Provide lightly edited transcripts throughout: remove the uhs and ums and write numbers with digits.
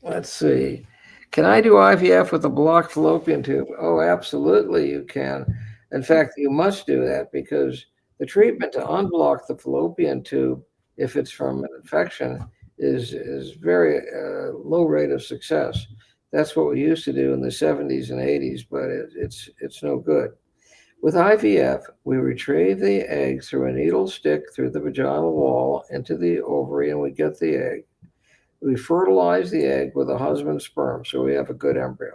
Let's see. Can I do IVF with a blocked fallopian tube? Oh, absolutely, you can. In fact, you must do that because the treatment to unblock the fallopian tube, if it's from an infection, is very low rate of success. That's what we used to do in the 70s and 80s, but it's no good. With IVF, we retrieve the egg through a needle stick through the vaginal wall into the ovary, and we get the egg. We fertilize the egg with a husband's sperm, so we have a good embryo.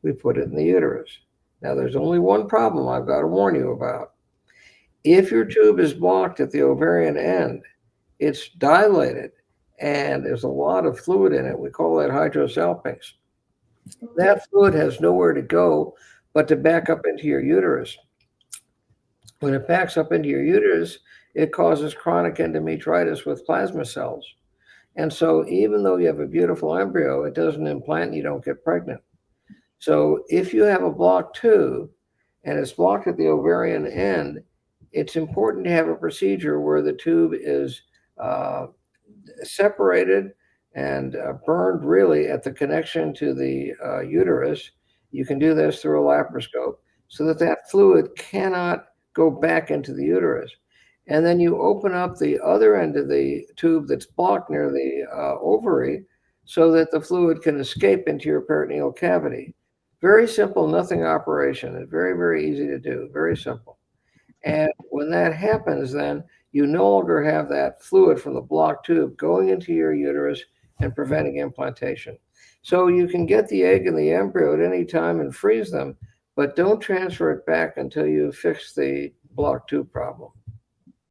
We put it in the uterus. Now, there's only one problem I've got to warn you about. If your tube is blocked at the ovarian end, it's dilated and there's a lot of fluid in it. We call that hydrosalpinx. That fluid has nowhere to go but to back up into your uterus. When it backs up into your uterus, it causes chronic endometritis with plasma cells. And so, even though you have a beautiful embryo, it doesn't implant and you don't get pregnant. So, if you have a blocked tube and it's blocked at the ovarian end, it's important to have a procedure where the tube is uh, separated and burned really at the connection to the uterus. You can do this through a laparoscope so that that fluid cannot go back into the uterus. And then you open up the other end of the tube that's blocked near the ovary so that the fluid can escape into your peritoneal cavity. Very simple, nothing operation. It's very, very easy to do, very simple. And when that happens, then you no longer have that fluid from the blocked tube going into your uterus and preventing implantation. So you can get the egg and the embryo at any time and freeze them, but don't transfer it back until you fix the blocked tube problem.